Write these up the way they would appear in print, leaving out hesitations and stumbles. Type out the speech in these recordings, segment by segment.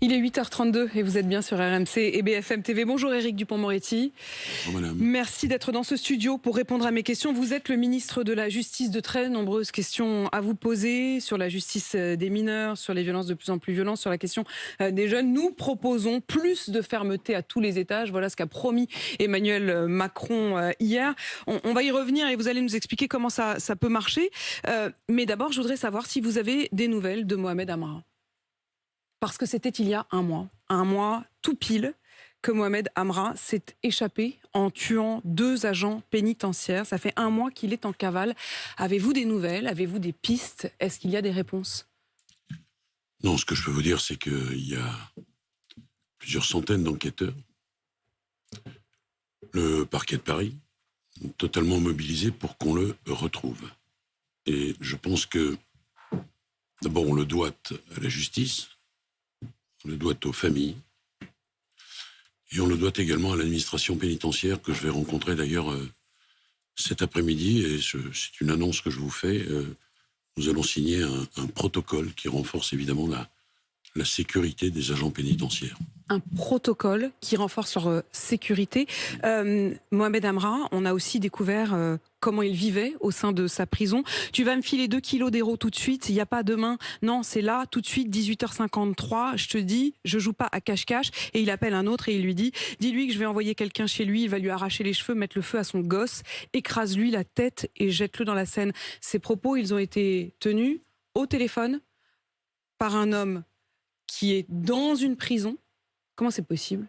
Il est 8h32 et vous êtes bien sur RMC et BFM TV. Bonjour Éric Dupond-Moretti. Bonjour madame. Merci d'être dans ce studio pour répondre à mes questions. Vous êtes le ministre de la Justice, de très nombreuses questions à vous poser sur la justice des mineurs, sur les violences de plus en plus violentes, sur la question des jeunes. Nous proposons plus de fermeté à tous les étages. Voilà ce qu'a promis Emmanuel Macron hier. On va y revenir et vous allez nous expliquer comment ça peut marcher. Mais d'abord, je voudrais savoir si vous avez des nouvelles de Mohamed Amra. Parce que c'était il y a un mois tout pile, que Mohamed Amra s'est échappé en tuant 2 agents pénitentiaires. Ça fait un mois qu'il est en cavale. Avez-vous des nouvelles? Avez-vous des pistes? Est-ce qu'il y a des réponses? Non, ce que je peux vous dire, c'est qu'il y a plusieurs centaines d'enquêteurs. Le parquet de Paris, totalement mobilisé pour qu'on le retrouve. Et je pense que, d'abord, on le doit à la justice, on le doit aux familles, et on le doit également à l'administration pénitentiaire que je vais rencontrer d'ailleurs cet après-midi, et c'est une annonce que je vous fais. Nous allons signer un protocole qui renforce évidemment la sécurité des agents pénitentiaires. Un protocole qui renforce leur sécurité. Mohamed Amra, on a aussi découvert comment il vivait au sein de sa prison. Tu vas me filer 2 kilos d'héros tout de suite, il n'y a pas demain. Non, c'est là, tout de suite, 18h53. Je te dis, je joue pas à cache-cache. Et il appelle un autre et il lui dit, dis-lui que je vais envoyer quelqu'un chez lui, il va lui arracher les cheveux, mettre le feu à son gosse, écrase-lui la tête et jette-le dans la Seine. Ces propos, ils ont été tenus au téléphone par un homme qui est dans une prison. Comment c'est possible?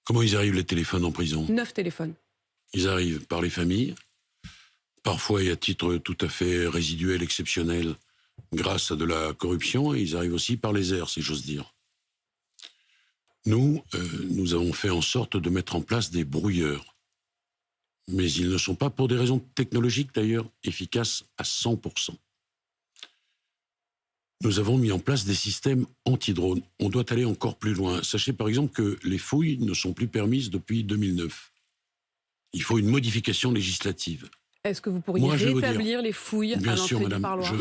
Comment ils arrivent les téléphones en prison? 9 téléphones. Ils arrivent par les familles, parfois et à titre tout à fait résiduel, exceptionnel, grâce à de la corruption, et ils arrivent aussi par les airs, si j'ose dire. Nous avons fait en sorte de mettre en place des brouilleurs, mais ils ne sont pas, pour des raisons technologiques d'ailleurs, efficaces à 100%. Nous avons mis en place des systèmes anti-drones. On doit aller encore plus loin. Sachez par exemple que les fouilles ne sont plus permises depuis 2009. Il faut une modification législative. Est-ce que vous pourriez rétablir les fouilles à l'entrée du parloir?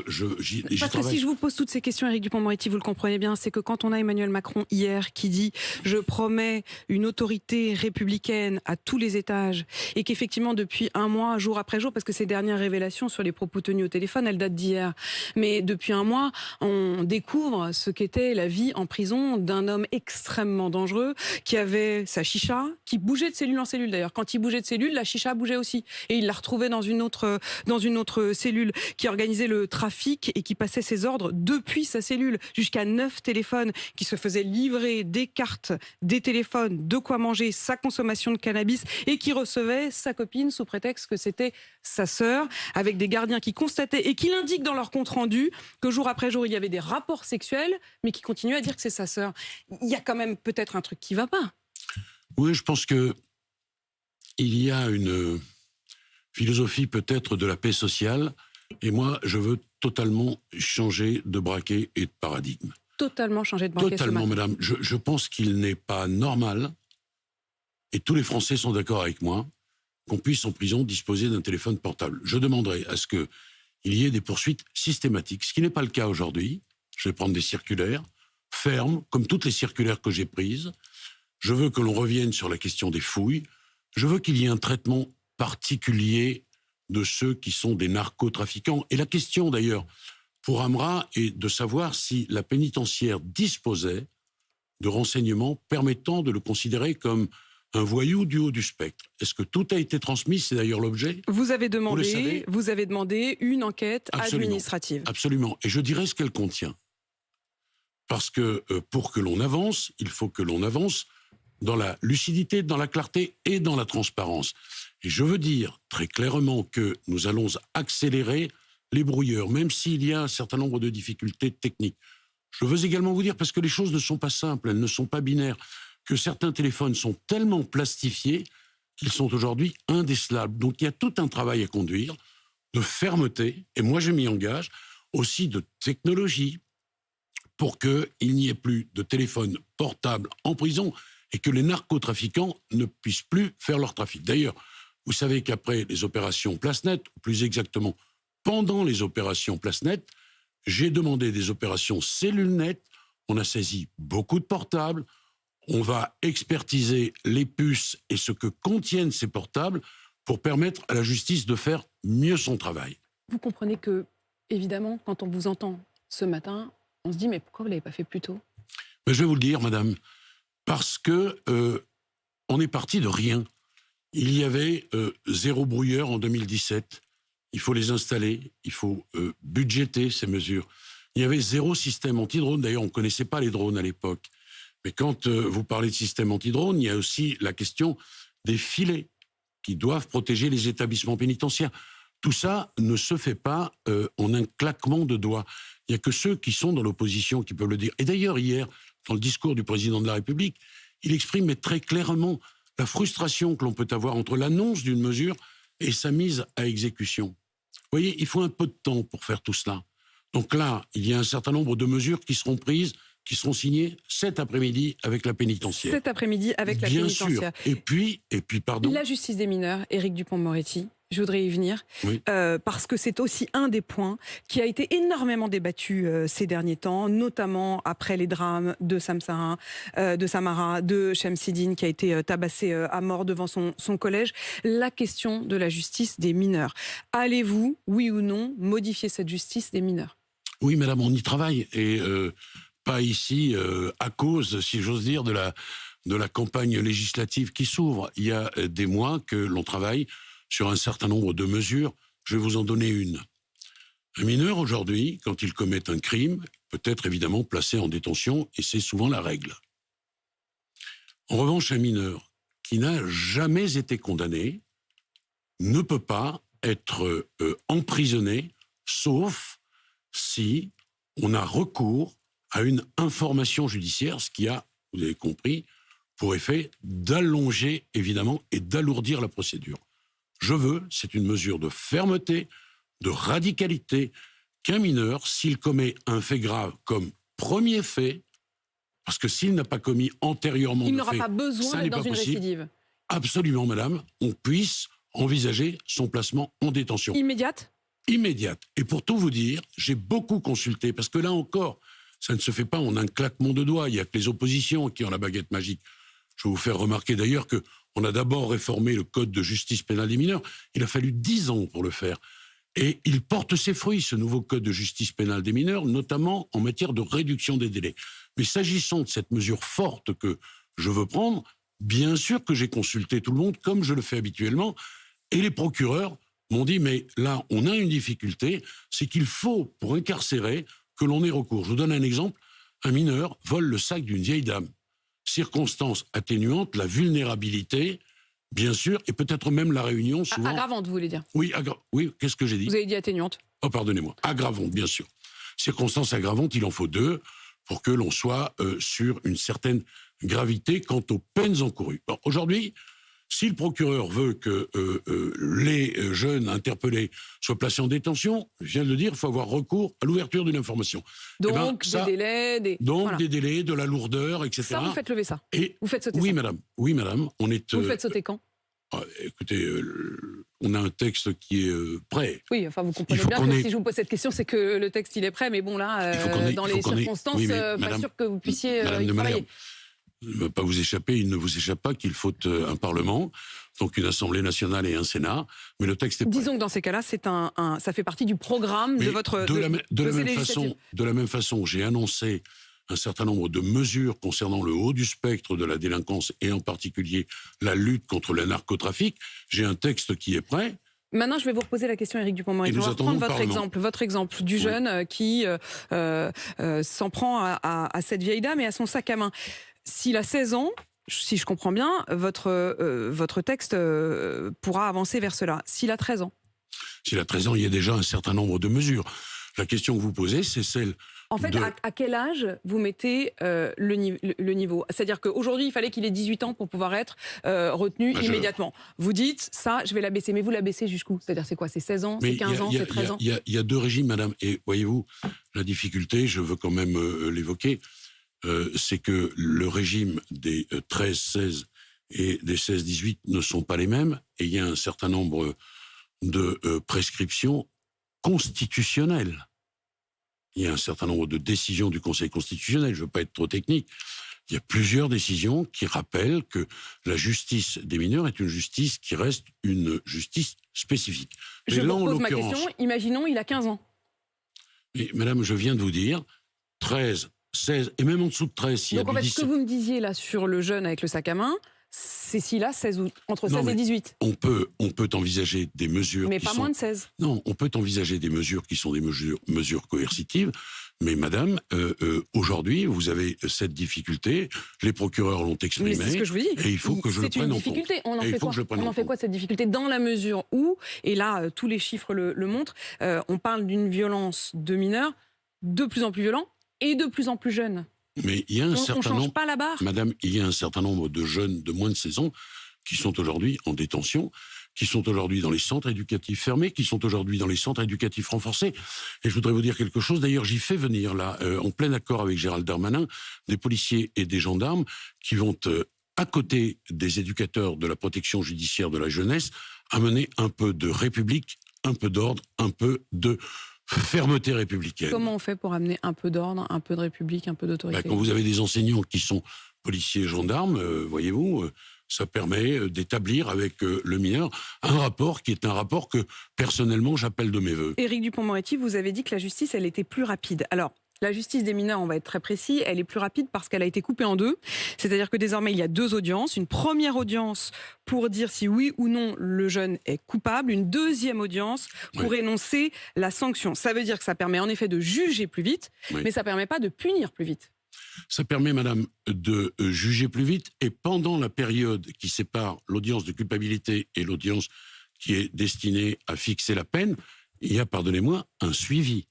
Parce que si je vous pose toutes ces questions, Éric Dupond-Moretti, vous le comprenez bien, c'est que quand on a Emmanuel Macron hier qui dit « je promets une autorité républicaine à tous les étages » et qu'effectivement depuis un mois, jour après jour, parce que ces dernières révélations sur les propos tenus au téléphone, elles datent d'hier, mais depuis un mois, on découvre ce qu'était la vie en prison d'un homme extrêmement dangereux qui avait sa chicha, qui bougeait de cellule en cellule d'ailleurs. Quand il bougeait de cellule, la chicha bougeait aussi. Et il la retrouvait dans une autre cellule, qui organisait le trafic et qui passait ses ordres depuis sa cellule, jusqu'à 9 téléphones, qui se faisaient livrer des cartes, des téléphones, de quoi manger, sa consommation de cannabis, et qui recevait sa copine sous prétexte que c'était sa sœur, avec des gardiens qui constataient et qui l'indiquent dans leur compte-rendu que jour après jour il y avait des rapports sexuels, mais qui continuent à dire que c'est sa sœur. Il y a quand même peut-être un truc qui va pas. Oui, je pense que il y a une philosophie peut-être de la paix sociale, et moi je veux totalement changer de braquet et de paradigme. Totalement changer de braquet. Totalement, madame. Je pense qu'il n'est pas normal, et tous les Français sont d'accord avec moi, qu'on puisse en prison disposer d'un téléphone portable. Je demanderai à ce qu'il y ait des poursuites systématiques, ce qui n'est pas le cas aujourd'hui. Je vais prendre des circulaires fermes, comme toutes les circulaires que j'ai prises. Je veux que l'on revienne sur la question des fouilles. Je veux qu'il y ait un traitement particulier de ceux qui sont des narcotrafiquants. Et la question d'ailleurs pour Amra est de savoir si la pénitentiaire disposait de renseignements permettant de le considérer comme un voyou du haut du spectre. Est-ce que tout a été transmis? C'est d'ailleurs l'objet. Vous avez demandé une enquête administrative. Absolument. Et je dirais ce qu'elle contient. Parce que pour que l'on avance, il faut que l'on avance dans la lucidité, dans la clarté et dans la transparence. Et je veux dire très clairement que nous allons accélérer les brouilleurs, même s'il y a un certain nombre de difficultés techniques. Je veux également vous dire, parce que les choses ne sont pas simples, elles ne sont pas binaires, que certains téléphones sont tellement plastifiés qu'ils sont aujourd'hui indécelables. Donc il y a tout un travail à conduire, de fermeté, et moi je m'y engage, aussi de technologie, pour qu'il n'y ait plus de téléphone portable en prison et que les narcotrafiquants ne puissent plus faire leur trafic. D'ailleurs, vous savez qu'après les opérations Place Net, ou plus exactement pendant les opérations Place Net, j'ai demandé des opérations Cellule Net on a saisi beaucoup de portables, on va expertiser les puces et ce que contiennent ces portables pour permettre à la justice de faire mieux son travail. Vous comprenez que, évidemment, quand on vous entend ce matin, on se dit, mais pourquoi vous ne l'avez pas fait plus tôt? Mais je vais vous le dire, madame, parce que on est parti de rien. Il y avait 0 brouilleur en 2017. Il faut les installer, il faut budgéter ces mesures. Il y avait 0 système anti-drone. D'ailleurs, on ne connaissait pas les drones à l'époque. Mais quand vous parlez de système anti-drone, il y a aussi la question des filets qui doivent protéger les établissements pénitentiaires. Tout ça ne se fait pas en un claquement de doigts. Il n'y a que ceux qui sont dans l'opposition qui peuvent le dire. Et d'ailleurs, hier, dans le discours du président de la République, il exprime très clairement la frustration que l'on peut avoir entre l'annonce d'une mesure et sa mise à exécution. Vous voyez, il faut un peu de temps pour faire tout cela. Donc là, il y a un certain nombre de mesures qui seront prises, qui seront signées cet après-midi avec la pénitentiaire. Cet après-midi avec la Bien pénitentiaire. sûr. Et puis, pardon. La justice des mineurs, Éric Dupond-Moretti, je voudrais y venir, Oui. parce que c'est aussi un des points qui a été énormément débattu ces derniers temps, notamment après les drames de Samara, de Shamsidine qui a été tabassé à mort devant son collège. La question de la justice des mineurs. Allez-vous, oui ou non, modifier cette justice des mineurs? Oui, madame, on y travaille. Et pas ici à cause, si j'ose dire, de la campagne législative qui s'ouvre. Il y a des mois que l'on travaille sur un certain nombre de mesures. Je vais vous en donner une. Un mineur, aujourd'hui, quand il commet un crime, peut être évidemment placé en détention, et c'est souvent la règle. En revanche, un mineur qui n'a jamais été condamné ne peut pas être emprisonné, sauf si on a recours à une information judiciaire, ce qui a, vous avez compris, pour effet d'allonger, évidemment, et d'alourdir la procédure. Je veux, c'est une mesure de fermeté, de radicalité, qu'un mineur, s'il commet un fait grave comme premier fait, parce que s'il n'a pas commis antérieurement il de n'aura fait, pas besoin d'être dans une récidive. Absolument, madame, on puisse envisager son placement en détention. Immédiate? Immédiate. Et pour tout vous dire, j'ai beaucoup consulté, parce que là encore, ça ne se fait pas en un claquement de doigts. Il n'y a que les oppositions qui ont la baguette magique. Je vais vous faire remarquer d'ailleurs qu'on a d'abord réformé le code de justice pénale des mineurs. Il a fallu 10 ans pour le faire. Et il porte ses fruits, ce nouveau code de justice pénale des mineurs, notamment en matière de réduction des délais. Mais s'agissant de cette mesure forte que je veux prendre, bien sûr que j'ai consulté tout le monde, comme je le fais habituellement, et les procureurs m'ont dit, mais là, on a une difficulté, c'est qu'il faut, pour incarcérer, que l'on ait recours. Je vous donne un exemple. Un mineur vole le sac d'une vieille dame. Circonstance atténuante, la vulnérabilité, bien sûr, et peut-être même la réunion, souvent... Aggravante, vous voulez dire? Oui, oui, qu'est-ce que j'ai dit? Vous avez dit atténuante. Oh, pardonnez-moi. Aggravante, bien sûr. Circonstance aggravante, il en faut 2 pour que l'on soit sur une certaine gravité quant aux peines encourues. Aujourd'hui, si le procureur veut que les jeunes interpellés soient placés en détention, je viens de le dire, il faut avoir recours à l'ouverture d'une information. Donc, des délais... voilà. Des délais, de la lourdeur, etc. Ça, vous faites lever ça. Et vous faites sauter oui, ça. madame. Oui, madame. Vous le faites sauter quand? Écoutez, on a un texte qui est prêt. Oui, enfin, vous comprenez bien que si je vous pose cette question, c'est que le texte, il est prêt. Mais bon, là, dans les circonstances, pas sûr que vous puissiez y travailler. Il ne va pas vous échapper, il ne vous échappe pas qu'il faut un Parlement, donc une Assemblée nationale et un Sénat, mais le texte est prêt. Disons que dans ces cas-là, ça fait partie du programme de votre... De la même façon, j'ai annoncé un certain nombre de mesures concernant le haut du spectre de la délinquance et en particulier la lutte contre le narcotrafic. J'ai un texte qui est prêt. Maintenant, je vais vous reposer la question, Éric Dupond-Moretti. On va prendre votre exemple du jeune qui s'en prend à cette vieille dame et à son sac à main. S'il a 16 ans, si je comprends bien, votre texte pourra avancer vers cela. S'il a 13 ans? S'il a 13 ans, il y a déjà un certain nombre de mesures. La question que vous posez, c'est celle... En fait, à quel âge vous mettez le niveau? C'est-à-dire qu'aujourd'hui, il fallait qu'il ait 18 ans pour pouvoir être retenu immédiatement. Vous dites, ça, je vais l'abaisser. Mais vous l'abaissez jusqu'où? C'est-à-dire, c'est quoi? C'est 16 ans? C'est 15 ans? C'est 13 ans? Il y a 2 régimes, madame. Et voyez-vous, la difficulté, je veux quand même l'évoquer, c'est que le régime des 13-16 et des 16-18 ne sont pas les mêmes. Et il y a un certain nombre de prescriptions constitutionnelles. il y a un certain nombre de décisions du Conseil constitutionnel, je ne veux pas être trop technique, il y a plusieurs décisions qui rappellent que la justice des mineurs est une justice qui reste une justice spécifique. Je vous pose ma question, imaginons il a 15 ans. Mais madame, je viens de vous dire, 13, 16, et même en dessous de 13, s'il y a donc en fait, 17... ce que vous me disiez là sur le jeune avec le sac à main, c'est s'il a 16 ou entre 16 et 18. On peut envisager des mesures. Mais pas moins de 16. Non, on peut envisager des mesures qui sont des mesures coercitives. Mais madame, aujourd'hui, vous avez cette difficulté. Les procureurs l'ont exprimé. C'est ce que je vous dis. Et il faut que je le prenne en compte. C'est une difficulté. On en fait quoi de cette difficulté dans la mesure où, et là, tous les chiffres le montrent, on parle d'une violence de mineurs de plus en plus violente et de plus en plus jeune. Mais il y a un certain nombre, pas la barre. madame, il y a un certain nombre de jeunes de moins de 16 ans qui sont aujourd'hui en détention, qui sont aujourd'hui dans les centres éducatifs fermés, qui sont aujourd'hui dans les centres éducatifs renforcés. Et je voudrais vous dire quelque chose, d'ailleurs j'y fais venir là, en plein accord avec Gérald Darmanin, des policiers et des gendarmes qui vont, à côté des éducateurs de la protection judiciaire de la jeunesse, amener un peu de république, un peu d'ordre, un peu de fermeté républicaine. Comment on fait pour amener un peu d'ordre, un peu de république, un peu d'autorité ? Quand vous avez des enseignants qui sont policiers et gendarmes, voyez-vous, ça permet d'établir avec le mineur un rapport qui est un rapport que, personnellement, j'appelle de mes voeux. Éric Dupond-Moretti, vous avez dit que la justice, elle était plus rapide. Alors, la justice des mineurs, on va être très précis, elle est plus rapide parce qu'elle a été coupée en deux. C'est-à-dire que désormais, il y a deux audiences. Une première audience pour dire si oui ou non le jeune est coupable. Une deuxième audience pour énoncer la sanction. Ça veut dire que ça permet en effet de juger plus vite, mais ça ne permet pas de punir plus vite. Ça permet, madame, de juger plus vite. Et pendant la période qui sépare l'audience de culpabilité et l'audience qui est destinée à fixer la peine, il y a, pardonnez-moi, un suivi.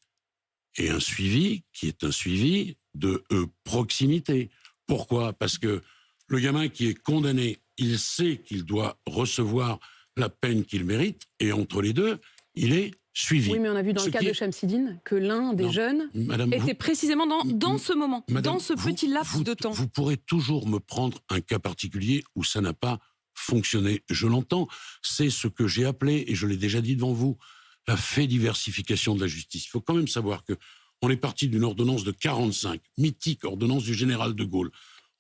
Et un suivi qui est un suivi de proximité. Pourquoi ? Parce que le gamin qui est condamné, il sait qu'il doit recevoir la peine qu'il mérite, et entre les deux, il est suivi. Oui, mais on a vu dans le cas de Chamsidine que l'un des jeunes était précisément dans ce moment, dans ce petit laps de temps. Vous pourrez toujours me prendre un cas particulier où ça n'a pas fonctionné. Je l'entends, c'est ce que j'ai appelé, et je l'ai déjà dit devant vous, la fédiversification de la justice. Il faut quand même savoir qu'on est parti d'une ordonnance de 45, mythique ordonnance du général de Gaulle.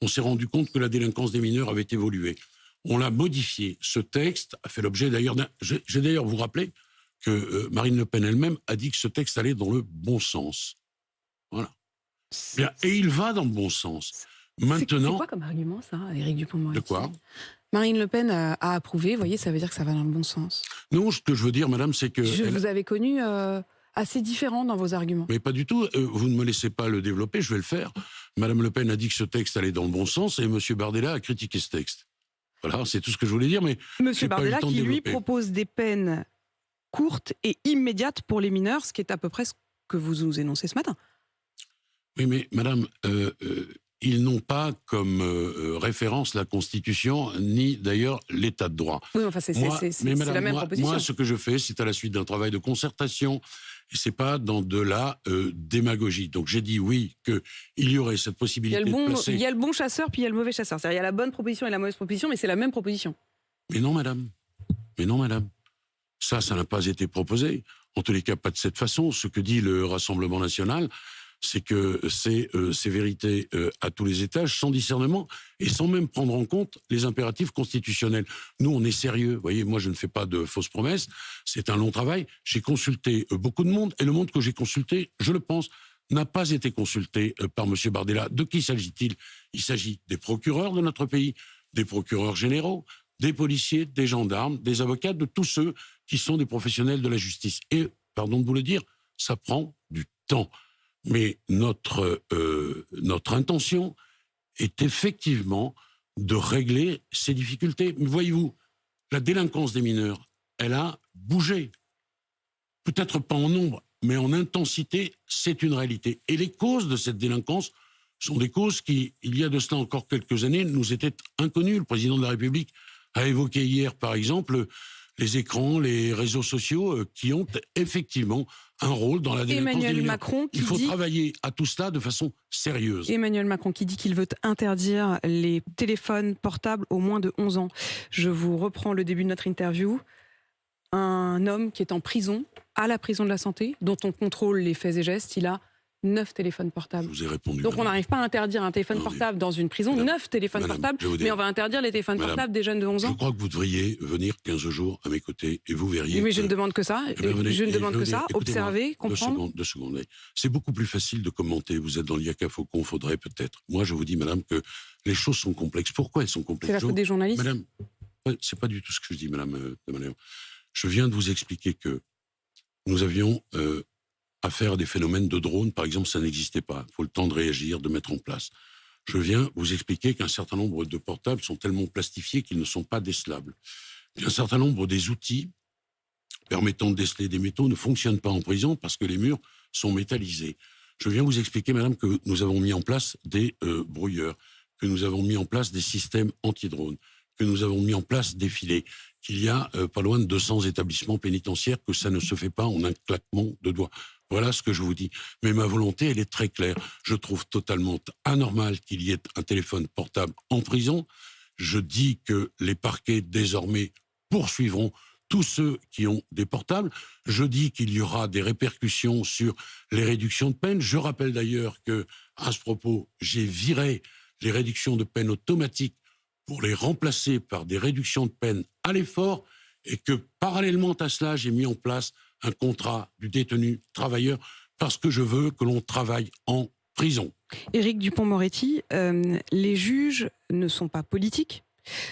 On s'est rendu compte que la délinquance des mineurs avait évolué. On l'a modifié. Ce texte a fait l'objet d'ailleurs d'un... J'ai d'ailleurs vous rappeler que Marine Le Pen elle-même a dit que ce texte allait dans le bon sens. Voilà. Bien, et il va dans le bon sens. Maintenant... C'est quoi comme argument, ça, Éric Dupond-Moretti ? De quoi ? Marine Le Pen a approuvé, vous voyez, ça veut dire que ça va dans le bon sens. Non, ce que je veux dire, madame, c'est que... Vous avez connu assez différent dans vos arguments. Mais pas du tout. Vous ne me laissez pas le développer, je vais le faire. Madame Le Pen a dit que ce texte allait dans le bon sens et Monsieur Bardella a critiqué ce texte. Voilà, c'est tout ce que je voulais dire, mais... Monsieur Bardella qui, lui, propose des peines courtes et immédiates pour les mineurs, ce qui est à peu près ce que vous nous énoncez ce matin. Oui, mais madame... ils n'ont pas comme référence la Constitution, ni d'ailleurs l'État de droit. Oui, enfin, c'est la même proposition. Moi, ce que je fais, c'est à la suite d'un travail de concertation, et c'est pas dans de la démagogie. Donc j'ai dit oui, qu'il y aurait cette possibilité de placer... Il y a le bon chasseur, puis il y a le mauvais chasseur. C'est-à-dire, il y a la bonne proposition et la mauvaise proposition, mais c'est la même proposition. Mais non, madame. Mais non, madame. Ça n'a pas été proposé. En tous les cas, pas de cette façon. Ce que dit le Rassemblement national, c'est que c'est sévérité à tous les étages, sans discernement, et sans même prendre en compte les impératifs constitutionnels. Nous, on est sérieux. Vous voyez, moi, je ne fais pas de fausses promesses. C'est un long travail. J'ai consulté beaucoup de monde, et le monde que j'ai consulté, je le pense, n'a pas été consulté par M. Bardella. De qui s'agit-il ? Il s'agit des procureurs de notre pays, des procureurs généraux, des policiers, des gendarmes, des avocats, de tous ceux qui sont des professionnels de la justice. Et, pardon de vous le dire, ça prend du temps. Mais notre intention est effectivement de régler ces difficultés. Mais voyez-vous, la délinquance des mineurs, elle a bougé. Peut-être pas en nombre, mais en intensité, c'est une réalité. Et les causes de cette délinquance sont des causes qui, il y a de cela encore quelques années, nous étaient inconnues. Le président de la République a évoqué hier, par exemple, les écrans, les réseaux sociaux qui ont effectivement un rôle dans la délinquance des mineurs. Il faut travailler à tout cela de façon sérieuse. Emmanuel Macron qui dit qu'il veut interdire les téléphones portables aux moins de 11 ans. Je vous reprends le début de notre interview. Un homme qui est en prison, à la prison de la santé, dont on contrôle les faits et gestes, il a 9 téléphones portables. Je vous ai répondu. Donc on n'arrive pas à interdire un téléphone Non, portable dans une prison, 9 téléphones portables, mais on va interdire les téléphones portables des jeunes de 11 ans. Je crois que vous devriez venir 15 jours à mes côtés et vous verriez. Mais je ne demande que ça. Je ne demande que ça. Observer, comprendre. 2 secondes. C'est beaucoup plus facile de commenter. Vous êtes dans l'IACA Faucon, faudrait peut-être. Moi, je vous dis, madame, que les choses sont complexes. Pourquoi elles sont complexes? C'est la faute des journalistes. Madame, c'est pas du tout ce que je dis, madame de Malherbe. Je viens de vous expliquer que nous avions affaire à des phénomènes de drones, par exemple, ça n'existait pas. Il faut le temps de réagir, de mettre en place. Je viens vous expliquer qu'un certain nombre de portables sont tellement plastifiés qu'ils ne sont pas décelables. Un certain nombre des outils permettant de déceler des métaux ne fonctionnent pas en prison parce que les murs sont métallisés. Je viens vous expliquer, madame, que nous avons mis en place des brouilleurs, que nous avons mis en place des systèmes anti-drones, que nous avons mis en place des filets, qu'il y a pas loin de 200 établissements pénitentiaires, que ça ne se fait pas en un claquement de doigts. Voilà ce que je vous dis. Mais ma volonté, elle est très claire. Je trouve totalement anormal qu'il y ait un téléphone portable en prison. Je dis que les parquets, désormais, poursuivront tous ceux qui ont des portables. Je dis qu'il y aura des répercussions sur les réductions de peine. Je rappelle d'ailleurs que, à ce propos, j'ai viré les réductions de peine automatiques pour les remplacer par des réductions de peine à l'effort et que, parallèlement à cela, j'ai mis en place un contrat du détenu travailleur parce que je veux que l'on travaille en prison. Éric Dupond-Moretti, les juges ne sont pas politiques.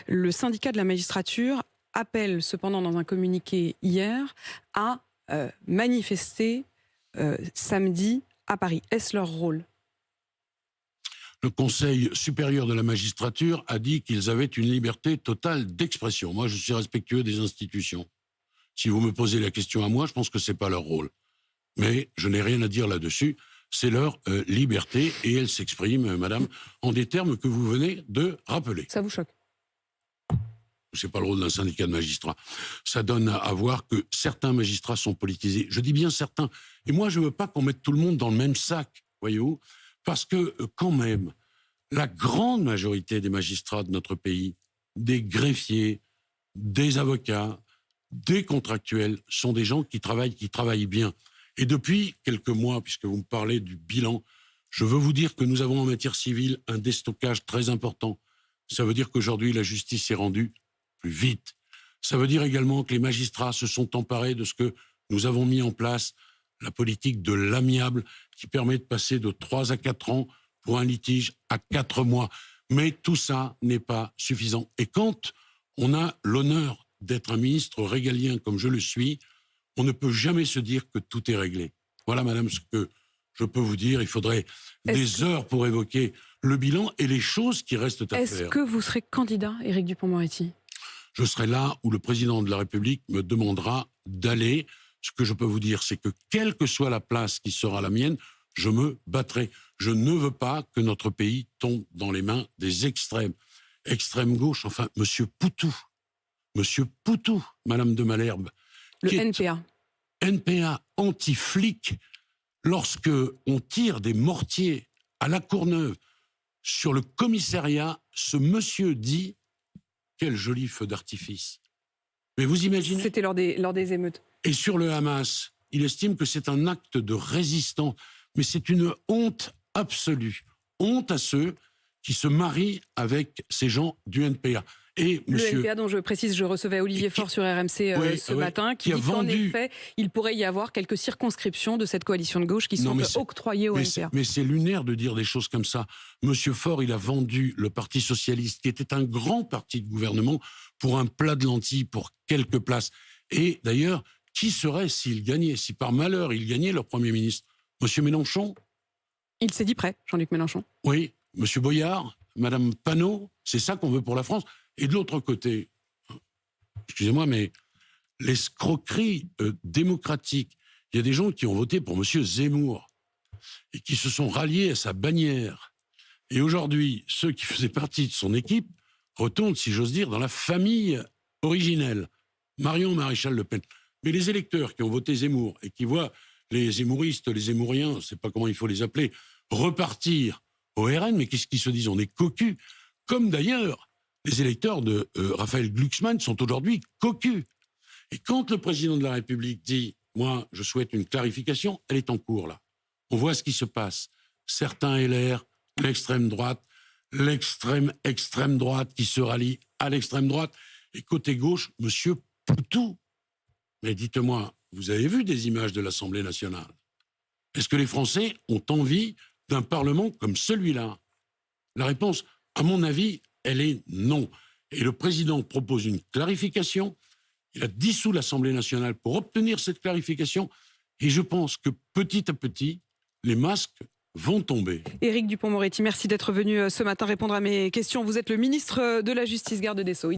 Le syndicat de la magistrature appelle cependant dans un communiqué hier à manifester samedi à Paris. Est-ce leur rôle ? Le Conseil supérieur de la magistrature a dit qu'ils avaient une liberté totale d'expression. Moi, je suis respectueux des institutions. Si vous me posez la question à moi, je pense que ce n'est pas leur rôle. Mais je n'ai rien à dire là-dessus. C'est leur liberté et elle s'exprime, madame, en des termes que vous venez de rappeler. Ça vous choque ? C'est pas le rôle d'un syndicat de magistrats. Ça donne à voir que certains magistrats sont politisés. Je dis bien certains. Et moi, je ne veux pas qu'on mette tout le monde dans le même sac, voyez-vous, parce que quand même, la grande majorité des magistrats de notre pays, des greffiers, des avocats, des contractuels, sont des gens qui travaillent bien. Et depuis quelques mois, puisque vous me parlez du bilan, je veux vous dire que nous avons en matière civile un déstockage très important. Ça veut dire qu'aujourd'hui, la justice est rendue plus vite. Ça veut dire également que les magistrats se sont emparés de ce que nous avons mis en place, la politique de l'amiable, qui permet de passer de 3 à 4 ans pour un litige à 4 mois. Mais tout ça n'est pas suffisant. Et quand on a l'honneur d'être un ministre régalien comme je le suis, on ne peut jamais se dire que tout est réglé. Voilà, madame, ce que je peux vous dire. Il faudrait des heures pour évoquer le bilan et les choses qui restent à faire. Est-ce que vous serez candidat, Éric Dupond-Moretti ? Je serai là où le président de la République me demandera d'aller. Ce que je peux vous dire, c'est que quelle que soit la place qui sera la mienne, je me battrai. Je ne veux pas que notre pays tombe dans les mains des extrêmes. Extrême gauche, enfin, Monsieur Poutou, Madame de Malherbe. Le NPA. NPA anti-flic, lorsque on tire des mortiers à La Courneuve sur le commissariat, ce monsieur dit « Quel joli feu d'artifice ». Mais vous imaginez ? C'était lors des émeutes. Et sur le Hamas, il estime que c'est un acte de résistance. Mais c'est une honte absolue. Honte à ceux qui se marient avec ces gens du NPA. Et monsieur, le NPA dont je précise, je recevais Olivier Faure sur RMC ce matin, qui dit qu'en effet, il pourrait y avoir quelques circonscriptions de cette coalition de gauche qui sont octroyées au NPA. Mais c'est lunaire de dire des choses comme ça. Monsieur Faure, il a vendu le Parti socialiste, qui était un grand parti de gouvernement, pour un plat de lentilles, pour quelques places. Et d'ailleurs, qui serait s'il gagnait, si par malheur il gagnait, leur Premier ministre ? Monsieur Mélenchon ? Il s'est dit prêt, Jean-Luc Mélenchon. Oui, Monsieur Boyard, Madame Panot, c'est ça qu'on veut pour la France. Et de l'autre côté, excusez-moi, mais l'escroquerie démocratique, il y a des gens qui ont voté pour Monsieur Zemmour et qui se sont ralliés à sa bannière. Et aujourd'hui, ceux qui faisaient partie de son équipe retournent, si j'ose dire, dans la famille originelle. Marion Maréchal Le Pen. Mais les électeurs qui ont voté Zemmour et qui voient les zémouristes, les zémouriens, je ne sais pas comment il faut les appeler, repartir au RN, mais qu'est-ce qu'ils se disent ? On est cocus. Comme d'ailleurs, les électeurs de Raphaël Glucksmann sont aujourd'hui cocus. Et quand le président de la République dit « Moi, je souhaite une clarification », elle est en cours, là. on voit ce qui se passe. Certains LR, l'extrême droite, extrême droite qui se rallie à l'extrême droite, et côté gauche, monsieur Poutou. Mais dites-moi, vous avez vu des images de l'Assemblée nationale? Est-ce que les Français ont envie d'un Parlement comme celui-là? La réponse, à mon avis, elle est non. Et le président propose une clarification. Il a dissous l'Assemblée nationale pour obtenir cette clarification. Et je pense que petit à petit, les masques vont tomber. Éric Dupond-Moretti, merci d'être venu ce matin répondre à mes questions. Vous êtes le ministre de la Justice, garde des Sceaux.